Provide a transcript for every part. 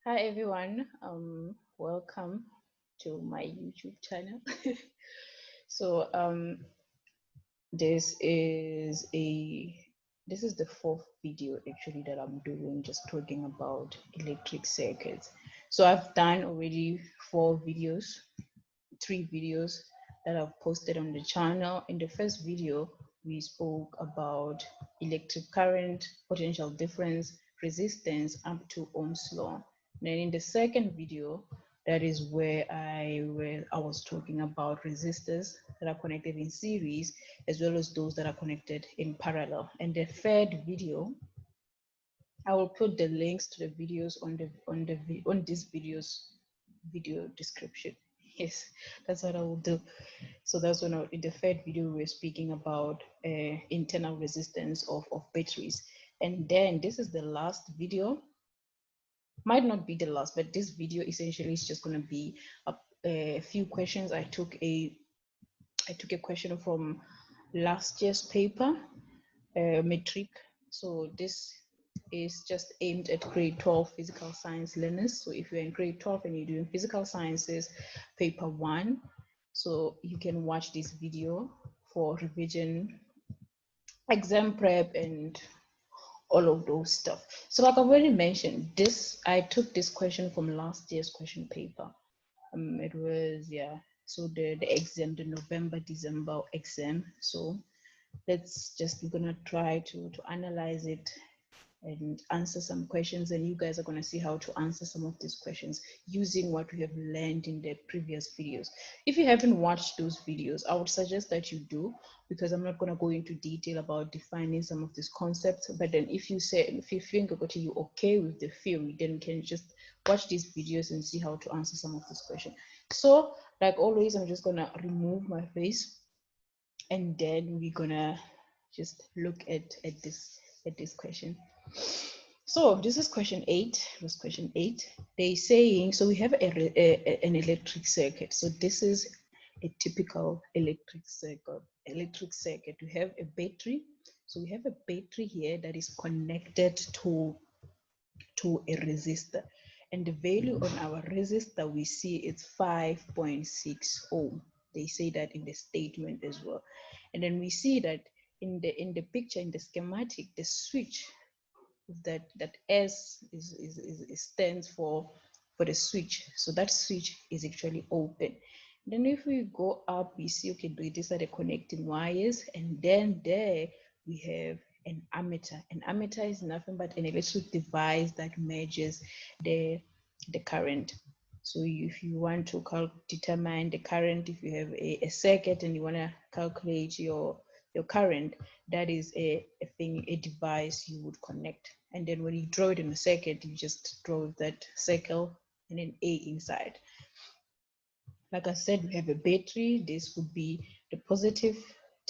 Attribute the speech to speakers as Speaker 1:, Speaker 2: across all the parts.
Speaker 1: Hi everyone, welcome to my YouTube channel. so this is a this is the fourth video actually that I'm doing, just talking about electric circuits. So I've done already three videos that I've posted on the channel. In the first video, we spoke about electric current, potential difference, resistance up to Ohm's law. Then in the second video, that is where I was talking about resistors that are connected in series as well as those that are connected in parallel. And the third video, I will put the links to the videos on this video's video description. Yes, that's what I will do. So that's when in the third video we were speaking about internal resistance of batteries. And then this is the last video. Might not be the last, but this video essentially is just going to be a few questions. I took a question from last year's paper, metric. So this is just aimed at grade 12 physical science learners. So if you're in grade 12 and you're doing physical sciences paper 1, so you can watch this video for revision, exam prep, and all of those stuff. So like I've already mentioned, I took this question from last year's question paper. It was, yeah, so the exam, the November December exam. So we're gonna try to analyze it and answer some questions, and you guys are going to see how to answer some of these questions using what we have learned in the previous videos. If you haven't watched those videos, I would suggest that you do, because I'm not going to go into detail about defining some of these concepts. But then if you think you're okay with the theory, then you can just watch these videos and see how to answer some of these questions. So like always, I'm just going to remove my face, and then we're gonna just look at this question. So this is question 8. This question 8. They saying, so we have an electric circuit. So this is a typical electric circuit. We have a battery. So we have a battery here that is connected to a resistor, and the value on our resistor we see it's 5.6 ohm. They say that in the statement as well. And then we see that in the picture, in the schematic, the switch, that S stands for the switch. So that switch is actually open. Then if we go up, we see, okay, these are the connecting wires, and then there we have an ammeter. An ammeter is nothing but an electric device that measures the current. So if you want to determine the current, if you have a circuit and you want to calculate your current, that is a device you would connect. And then when you draw it in a circuit, you just draw that circle and an A inside. Like I said, we have a battery. This would be the positive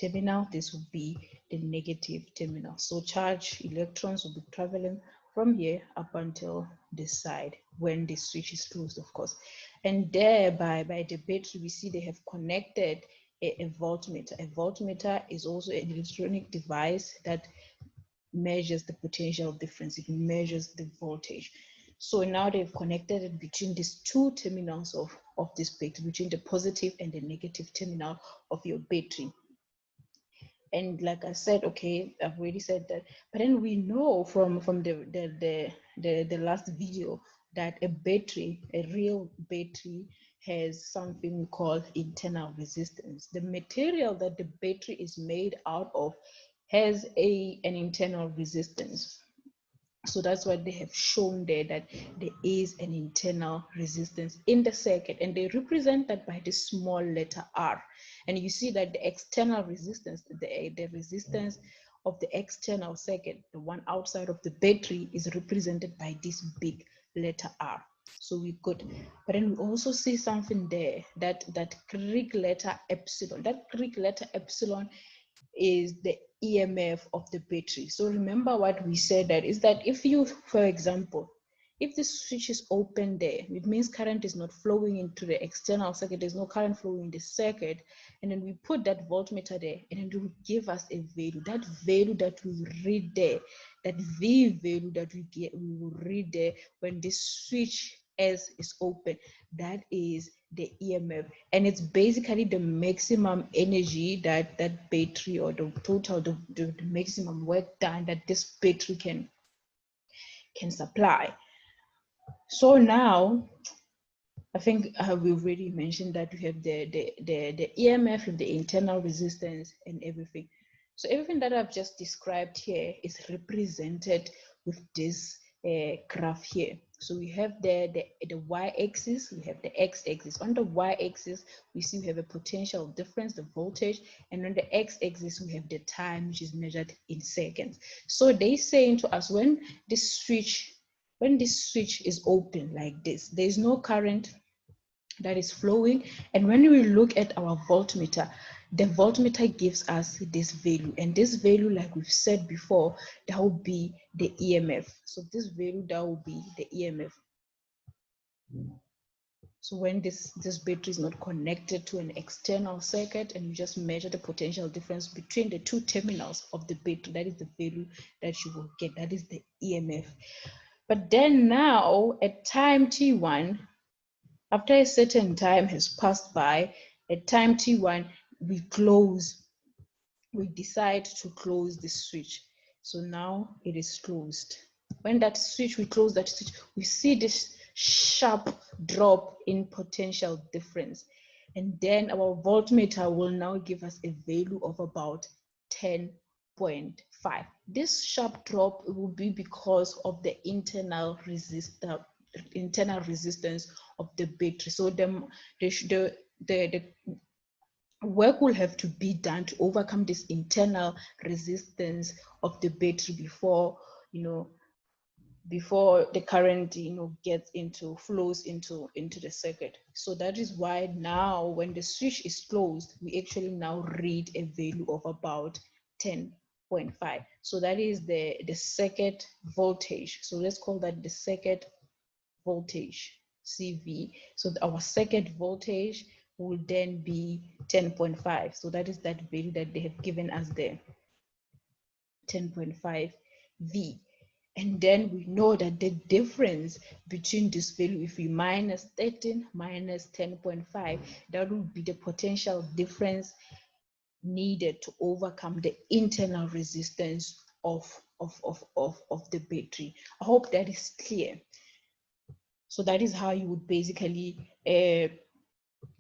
Speaker 1: terminal. This would be the negative terminal. So charged electrons will be traveling from here up until this side when the switch is closed, of course. And there by the battery, we see they have connected a voltmeter. A voltmeter is also an electronic device that measures the potential difference. It measures the voltage. So now they've connected it between these two terminals of this battery, between the positive and the negative terminal of your battery. And like I said, okay, I've already said that, but then we know from the last video that a real battery, has something we call internal resistance. The material that the battery is made out of has an internal resistance. So that's what they have shown there, that there is an internal resistance in the circuit, and they represent that by the small letter R. And you see that the external resistance, the resistance of the external circuit, the one outside of the battery, is represented by this big letter R. So we could, but then we also see something there, that Greek letter epsilon. That Greek letter epsilon is the EMF of the battery. So remember what we said, that is that if you, for example, if the switch is open there, it means current is not flowing into the external circuit, there's no current flowing in the circuit, and then we put that voltmeter there, and then it will give us a value. That value that we read there that V value that we will read there when this switch S is open, that is the EMF, and it's basically the maximum energy that that battery, or the total, the maximum work done that this battery can supply. So now I think we've already mentioned that we have the EMF and the internal resistance and everything. So everything that I've just described here is represented with this graph here. So we have the y-axis, we have the x-axis. On the y-axis, we see we have a potential difference, the voltage, and on the x-axis, we have the time, which is measured in seconds. So they saying to us when this switch is open like this, there is no current that is flowing, and when we look at our voltmeter, the voltmeter gives us this value, and this value, like we've said before, that will be the EMF. So this value, that will be the EMF. So when this battery is not connected to an external circuit, and you just measure the potential difference between the two terminals of the battery, that is the value that you will get, that is the EMF. But then now at time t1, after a certain time has passed by, at time t1, we decide to close the switch. So now it is closed. When we close that switch, we see this sharp drop in potential difference. And then our voltmeter will now give us a value of about 10.5. This sharp drop will be because of the internal resistance of the battery. So the work will have to be done to overcome this internal resistance of the battery before the current flows into the circuit. So that is why now when the switch is closed, we actually now read a value of about 10.5. So that is the circuit voltage. So let's call that the circuit voltage, CV. So our circuit voltage will then be 10.5. So that is that value that they have given us there, 10.5 V. And then we know that the difference between this value, if we minus 13 minus 10.5, that would be the potential difference needed to overcome the internal resistance of the battery. I hope that is clear. So that is how you would basically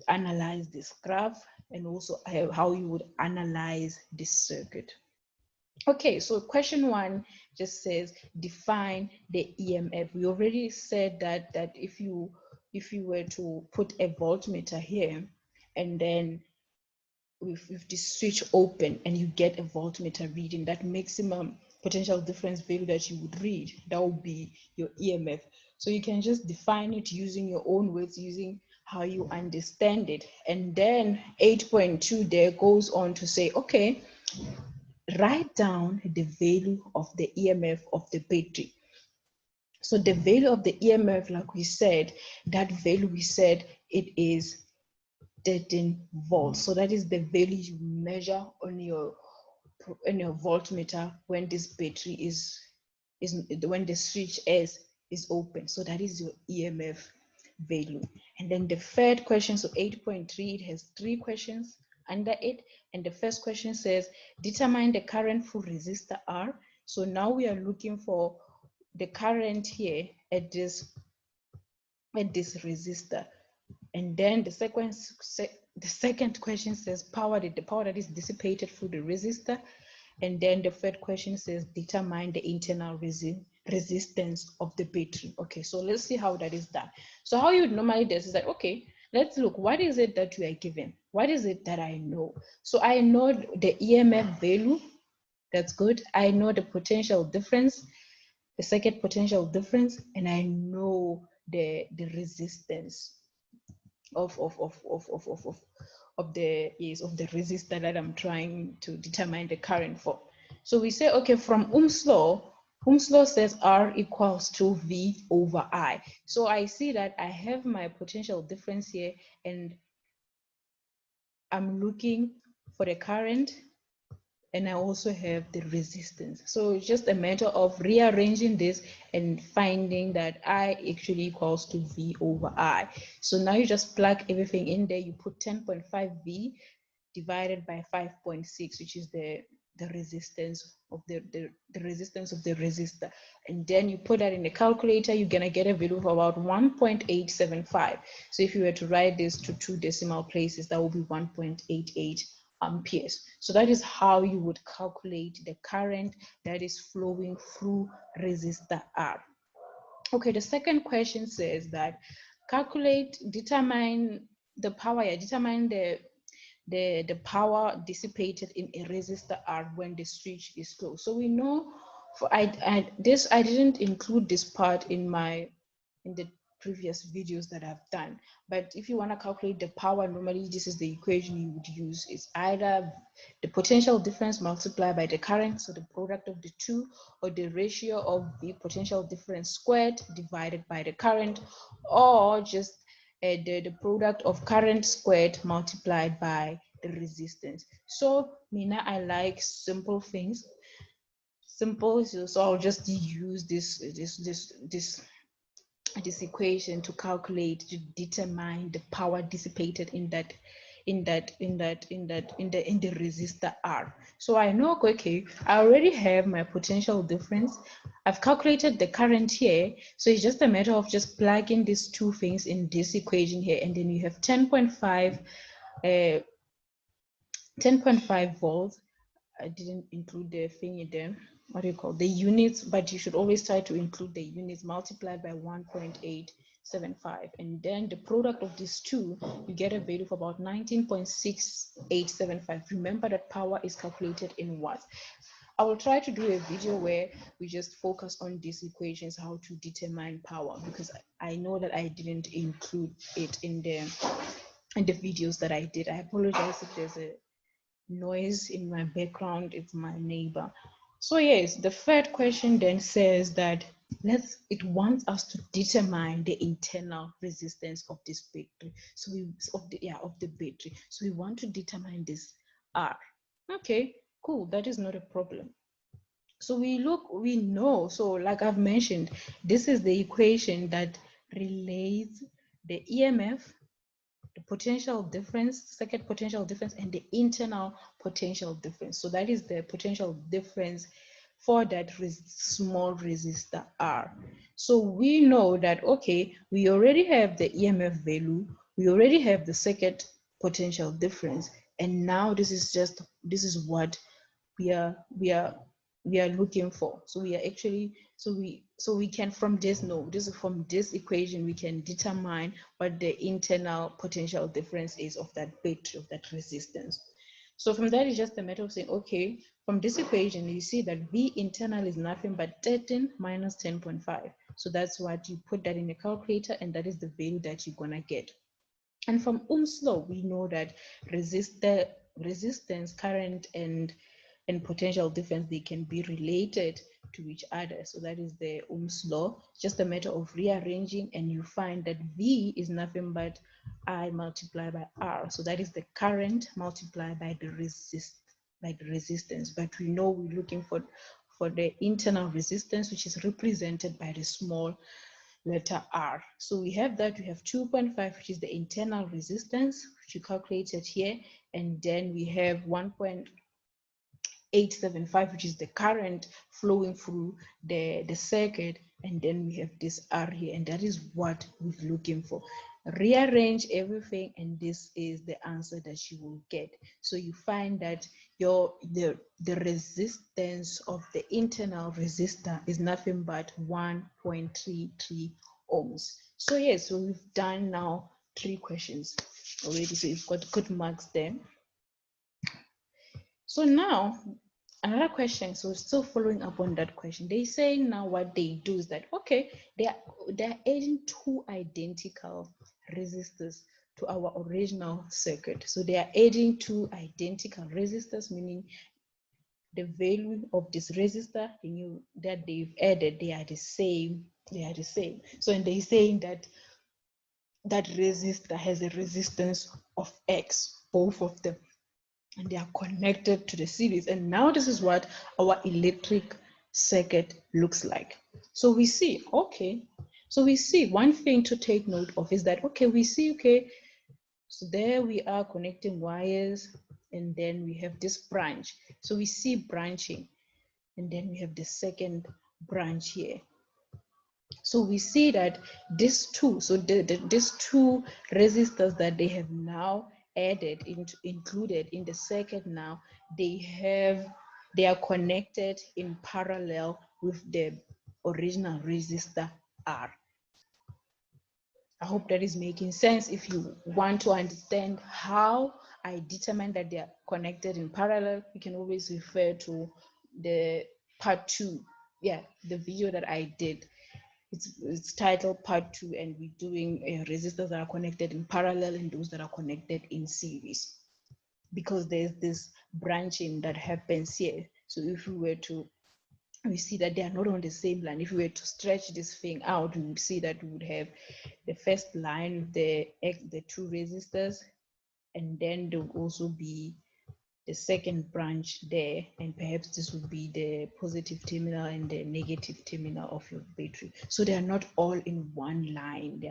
Speaker 1: analyze this graph, and also how you would analyze this circuit. Okay, so question 1 just says define the EMF. We already said that if you were to put a voltmeter here, and then with the switch open, and you get a voltmeter reading, that maximum potential difference value that you would read, that would be your EMF. So you can just define it using your own words, using how you understand it. And then 8.2 there goes on to say, okay, write down the value of the EMF of the battery. So the value of the EMF, like we said, that value we said it is 13 volts. So that is the value you measure on your voltmeter when this battery is when the switch S is open. So that is your EMF value. And then the third question, so 8.3, it has 3 questions under it. And the first question says, determine the current for resistor R. So now we are looking for the current here at this resistor. And then the second question says the power that is dissipated through the resistor. And then the third question says determine the internal resistance of the battery. Okay, so let's see how that is done. So how you would normally do this is that, okay, let's look, what is it that we are given? What is it that I know? So I know the EMF value. That's good. I know the potential difference, the circuit potential difference, and I know the resistance of the resistor that I'm trying to determine the current for. So we say, okay, from Ohm's law says R equals to V over I. So I see that I have my potential difference here, and I'm looking for the current and I also have the resistance. So it's just a matter of rearranging this and finding that I actually equals to V over I. So now you just plug everything in there. You put 10.5 V divided by 5.6, which is the resistance of the resistance of the resistor, and then you put that in the calculator. You're gonna get a value of about 1.875. So if you were to write this to 2 decimal places, that would be 1.88 amperes. So that is how you would calculate the current that is flowing through resistor R. Okay, the second question says that determine the power, determine the power dissipated in a resistor R when the switch is closed. So we know I didn't include this part in the previous videos that I've done, but if you want to calculate the power, normally this is the equation you would use. It's either the potential difference multiplied by the current, so the product of the two, or the ratio of the potential difference squared divided by the current, or just the product of current squared multiplied by the resistance. So Mina, I like simple things, simple. So I'll just use this equation to calculate, to determine the power dissipated in the resistor R. So I know, okay, I already have my potential difference. I've calculated the current here, so it's just a matter of just plugging these two things in this equation here, and then you have 10.5 volts. I didn't include the thing there, what do you call the units, but you should always try to include the units multiplied by 1.875, and then the product of these two, you get a value of about 19.6875. Remember that power is calculated in watts. I will try to do a video where we just focus on these equations, how to determine power, because I know that I didn't include it in the videos that I did. I apologize if there's a noise in my background. It's my neighbor. So yes, the third question then says that it wants us to determine the internal resistance of this battery. So of the battery. So we want to determine this R. Okay, cool. That is not a problem. So we know. So like I've mentioned, this is the equation that relates the EMF, the potential difference, circuit potential difference, and the internal potential difference. So that is the potential difference for that small resistor R. So we know that, okay, we already have the EMF value, we already have the circuit potential difference, and now this is what we are looking for. So we are actually, so we can, from this equation, we can determine what the internal potential difference is of that battery, of that resistance. So from that, it's just a matter of saying, okay, from this equation, you see that V internal is nothing but 13 minus 10.5. So that's what you put that in the calculator, and that is the value that you're gonna get. And from Ohm's law, we know that resistance, current, and potential difference, they can be related to each other. So that is the Ohm's law. Just a matter of rearranging, and you find that V is nothing but I multiplied by R. So that is the current multiplied by the resistance. But we know we're looking for the internal resistance, which is represented by the small letter R. So we have that, we have 2.5, which is the internal resistance, which you calculated here, and then we have 1.875, which is the current flowing through the circuit, and then we have this R here, and that is what we're looking for. Rearrange everything, and this is the answer that you will get. So you find that the resistance of the internal resistor is nothing but 1.33 ohms. So yes, so we've done now 3 questions already, so you've got good marks there. So now another question, so still following up on that question, they say now what they do is that, okay, they're adding 2 identical resistors to our original circuit. So they are adding 2 identical resistors, meaning the value of this resistor that they've added, they are the same. So, and they're saying that that resistor has a resistance of X, both of them. and they are connected to the series. And now this is what our electric circuit looks like. So we see, okay, so we see one thing to take note of is that, okay, we see, okay, so there we are connecting wires, and then we have this branch. So we see branching, and then we have the second branch here. So we see that these two, so these two resistors that they have now added into, included in the circuit now, they are connected in parallel with the original resistor R. I hope that is making sense. If you want to understand how I determine that they are connected in parallel, you can always refer to the part 2. Yeah, the video that I did. It's titled part 2, and we're doing resistors that are connected in parallel and those that are connected in series, because there's this branching that happens here. So if we were to, we see that they are not on the same line. If we were to stretch this thing out, we would see that we would have the first line with the two resistors, and then there will also be the second branch there, and perhaps this would be the positive terminal and the negative terminal of your battery. So they are not all in one line.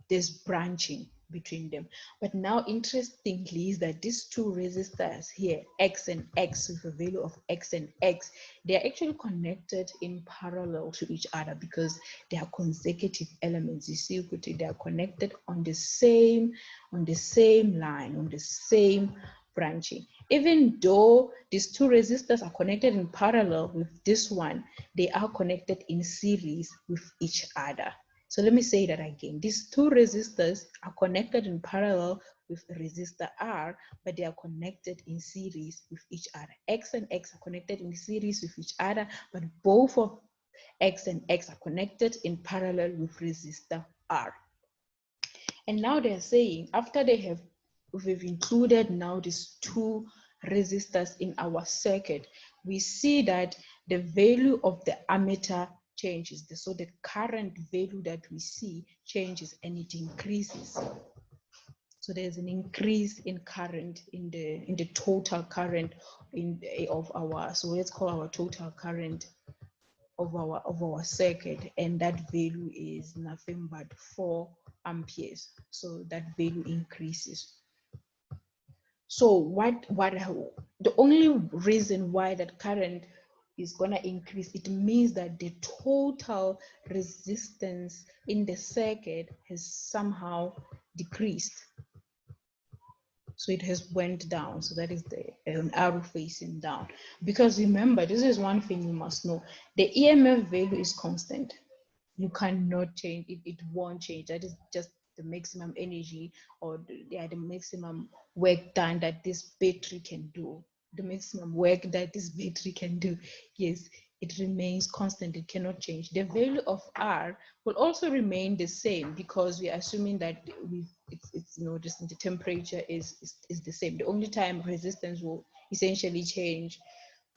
Speaker 1: There's branching between them. But now interestingly is that these two resistors here, X and X, with a value of X and X, they are actually connected in parallel to each other because they are consecutive elements. You see, they are connected on the same line, on the same branching. Even though these two resistors are connected in parallel with this one, they are connected in series with each other. So let me say that again. These two resistors are connected in parallel with resistor R, but they are connected in series with each other. X and X are connected in series with each other, but both of X and X are connected in parallel with resistor R. And now they're saying, after we've included now these two resistors in our circuit, we see that the value of the ammeter changes. So the current value that we see changes and it increases. So there's an increase in current in the total current of our, so let's call our total current of our circuit, and that value is nothing but 4 amperes. So that value increases. So the only reason why that current is going to increase, it means that the total resistance in the circuit has somehow decreased. So it has went down. So that is an arrow facing down. Because remember, this is one thing you must know. The EMF value is constant. You cannot change it. It won't change. That is just the maximum energy, or the maximum work done that this battery can do. The maximum work that this battery can do. Yes, it remains constant. It cannot change. The value of R will also remain the same because we are assuming that it's just the temperature is the same. The only time resistance will essentially change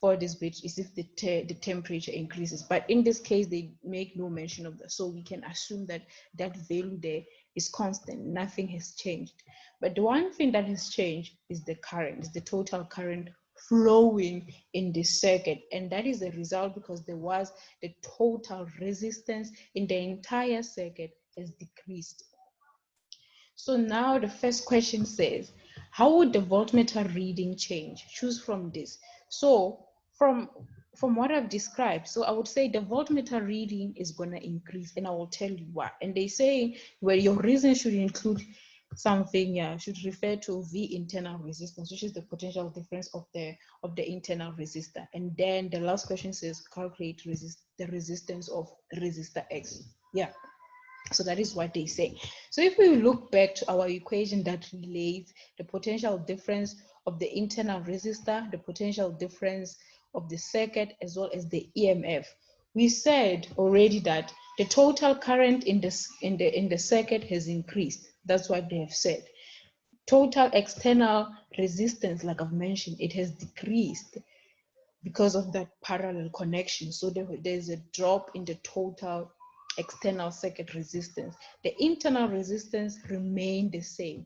Speaker 1: for this battery is if the temperature increases. But in this case, they make no mention of that. So we can assume that that value there is constant. Nothing has changed. But the one thing that has changed is the current, is the total current flowing in this circuit. And that is the result because there was the total resistance in the entire circuit has decreased. So now the first question says, how would the voltmeter reading change? Choose from this. So from what I've described, so I would say the voltmeter reading is going to increase, and I will tell you why. And they say, well, your reason should include something, should refer to V internal resistance, which is the potential difference of the internal resistor. And then the last question says, calculate the resistance of resistor X. Yeah. So that is what they say. So if we look back to our equation that relates the potential difference of the internal resistor, the potential difference of the circuit, as well as the EMF, we said already that the total current in the circuit has increased. That's what they have said. Total external resistance, like I've mentioned, it has decreased because of that parallel connection. So there's a drop in the total external circuit resistance. The internal resistance remained the same.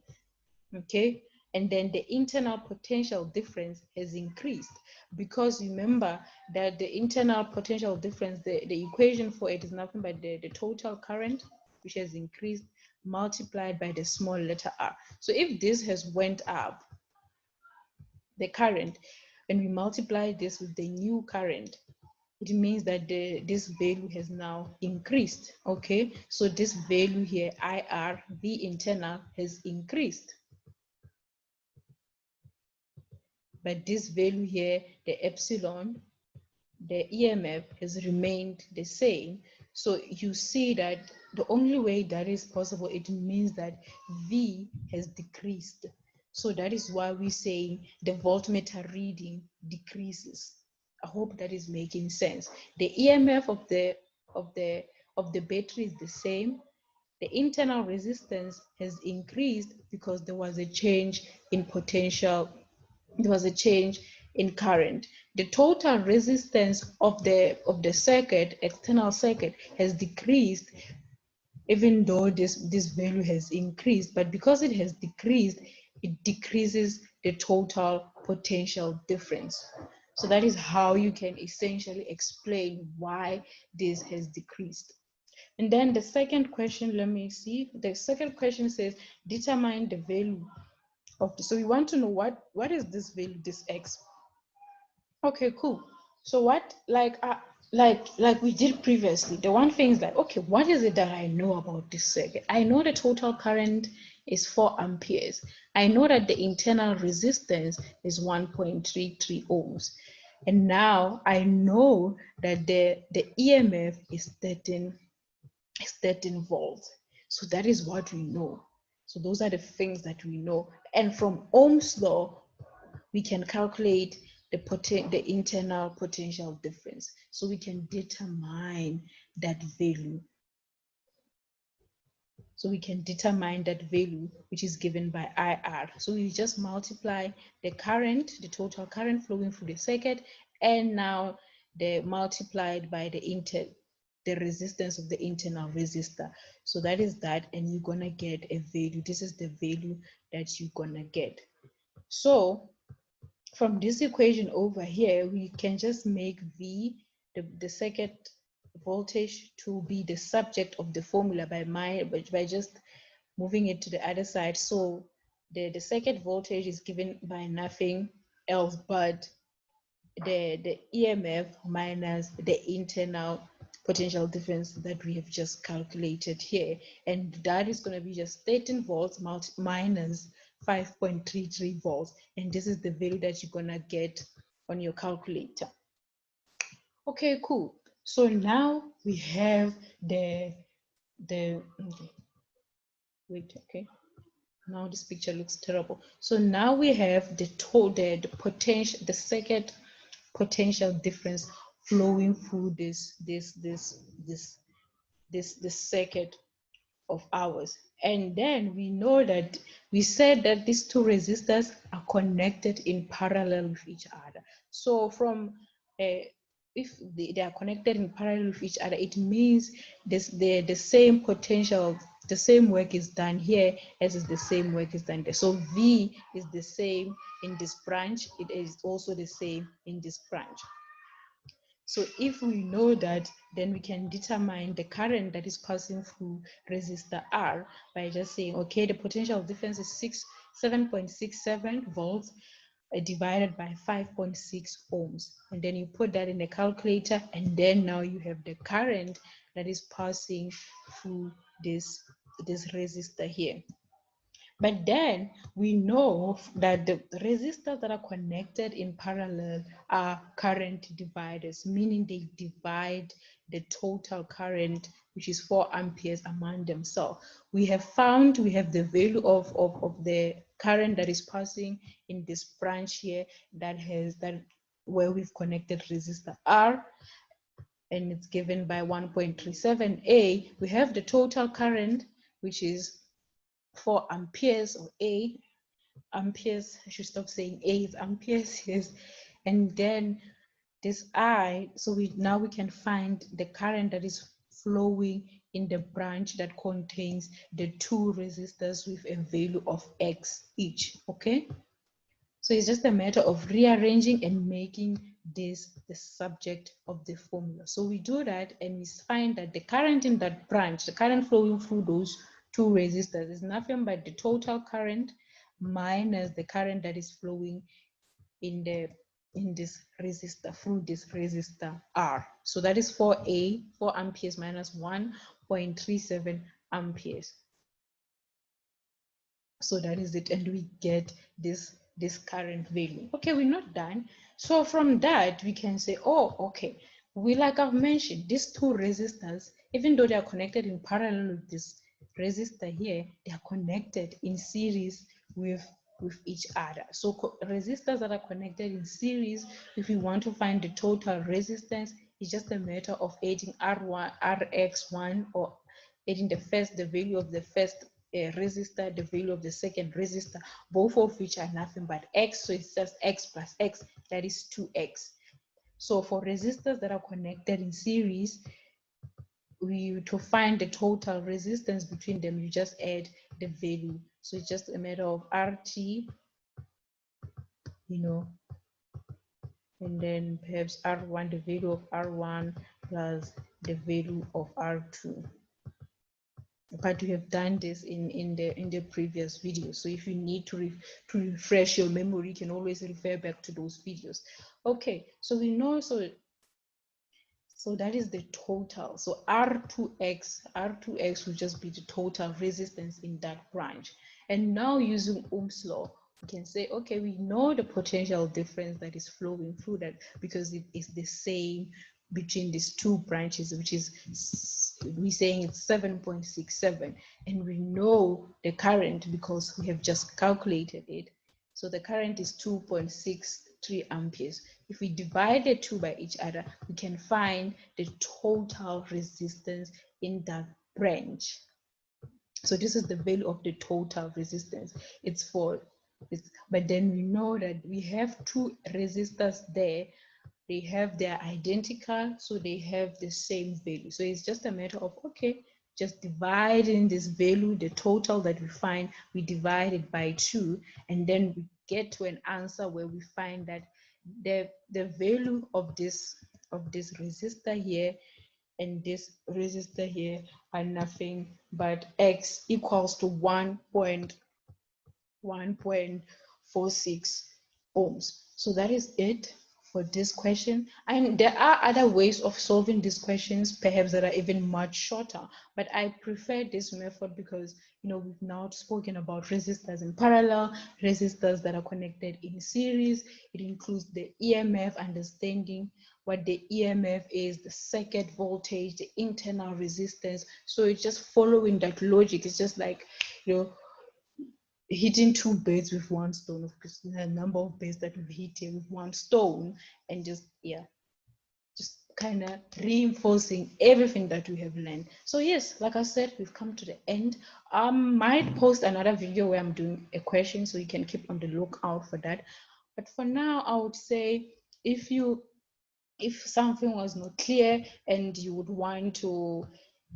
Speaker 1: Okay, and then the internal potential difference has increased, because remember that the internal potential difference, the equation for it is nothing but the total current, which has increased, multiplied by the small letter r. So if this has went up, the current, and we multiply this with the new current, it means that this value has now increased. Okay, so this value here, IR, the internal, has increased. But this value here, the epsilon, the EMF, has remained the same. So you see that the only way that is possible, it means that V has decreased. So that is why we're saying the voltmeter reading decreases. I hope that is making sense. The EMF of the battery is the same. The internal resistance has increased because there was a change in potential, there was a change in current. The total resistance of the circuit, external circuit, has decreased, even though this value has increased. But because it has decreased, it decreases the total potential difference. So that is how you can essentially explain why this has decreased. And then the second question, let me see. The second question says, determine the value of the, so we want to know what is this value, this X. Okay, cool. So what, like we did previously, the one thing is like, okay, what is it that I know about this circuit? I know the total current is 4 amperes. I know that the internal resistance is 1.33 ohms. And now I know that the EMF is 13 volts. So that is what we know. So those are the things that we know. And from Ohm's law, we can calculate the internal potential difference. So we can determine that value. So we can determine that value, which is given by IR. So we just multiply the current, the total current flowing through the circuit, and now the multiplied by the resistance of the internal resistor. So that is that, and you're gonna get a value. This is the value that you're gonna get. So from this equation over here, we can just make V, the circuit voltage, to be the subject of the formula by just moving it to the other side. So the circuit voltage is given by nothing else but the EMF minus the internal potential difference that we have just calculated here, and that is going to be just 13 volts minus 5.33 volts, and this is the value that you're going to get on your calculator. Okay, cool. So now we have the okay. Wait, okay, now this picture looks terrible. So now we have the potential, the circuit potential difference flowing through this circuit of ours. And then we know that we said that these two resistors are connected in parallel with each other. So from if they are connected in parallel with each other, it means the same potential, the same work is done here as is the same work is done there. So V is the same in this branch, it is also the same in this branch. So if we know that, then we can determine the current that is passing through resistor R by just saying, okay, the potential difference is 7.67 volts divided by 5.6 ohms. And then you put that in the calculator, and then now you have the current that is passing through this resistor here. But then we know that the resistors that are connected in parallel are current dividers, meaning they divide the total current, which is 4 amperes, among themselves. We have the value of the current that is passing in this branch here where we've connected resistor R, and it's given by 1.37A. We have the total current, which is 4 amperes, or A, amperes. I should stop saying A, it's amperes, yes. And then this I, so we can find the current that is flowing in the branch that contains the two resistors with a value of X each, okay? So it's just a matter of rearranging and making this the subject of the formula. So we do that and we find that the current in that branch, the current flowing through those two resistors, is nothing but the total current minus the current that is flowing in this resistor, through this resistor R. So that is 4 amperes minus 1.37 amperes. So that is it, and we get this current value. Okay, we're not done. So from that we can say, oh, okay, like I've mentioned, these two resistors, even though they are connected in parallel with this resistor here, they are connected in series with each other. So resistors that are connected in series, if we want to find the total resistance, it's just a matter of adding R1 Rx1, or adding the value of the first resistor, the value of the second resistor, both of which are nothing but X. So it's just X plus X, that is 2X. So for resistors that are connected in series, to find the total resistance between them, you just add the value. So it's just a matter of RT, and then perhaps R1, the value of R1 plus the value of R2. But we have done this in the previous video. So if you need to refresh your memory, you can always refer back to those videos. Okay, so we know, so that is the total. So R2X will just be the total resistance in that branch. And now using Ohm's law, we can say, okay, we know the potential difference that is flowing through that, because it is the same between these two branches, which is, we're saying it's 7.67, and we know the current because we have just calculated it. So the current is 2.63 amperes. If we divide the two by each other, we can find the total resistance in that branch. So this is the value of the total resistance. But then we know that we have two resistors there. They are identical, so they have the same value. So it's just a matter of, okay, just dividing this value, the total that we find, we divide it by 2, and then we get to an answer where we find that the value of this resistor here and this resistor here are nothing but X equals to 1.46 ohms. So that is it for this question. And there are other ways of solving these questions, perhaps that are even much shorter, but I prefer this method because, we've now spoken about resistors in parallel, resistors that are connected in series. It includes the EMF, understanding what the EMF is, the circuit voltage, the internal resistance. So it's just following that logic. It's just like, hitting two birds with one stone, of course, the number of birds that we've hit here with one stone, and just kind of reinforcing everything that we have learned. So yes, like I said, we've come to the end. I might post another video where I'm doing a question, so you can keep on the lookout for that. But for now, I would say, if something was not clear and you would want to,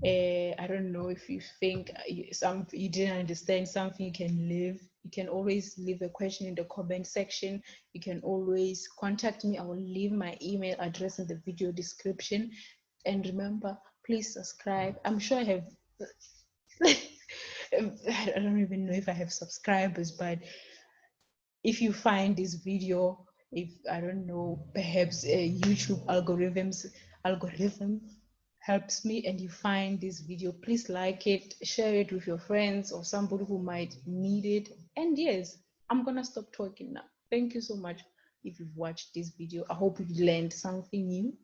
Speaker 1: I don't know, if you think you didn't understand something, you can always leave a question in the comment section. You can always contact me. I will leave my email address in the video description. And remember, please subscribe. I'm sure I have I don't even know if I have subscribers, but if you find this video, if I don't know, perhaps YouTube algorithm helps me, and you find this video, please like it, share it with your friends or somebody who might need it. And yes, I'm gonna stop talking now. Thank you so much if you've watched this video. I hope you've learned something new,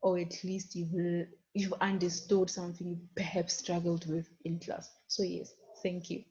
Speaker 1: or at least you've understood something you perhaps struggled with in class. So yes, thank you.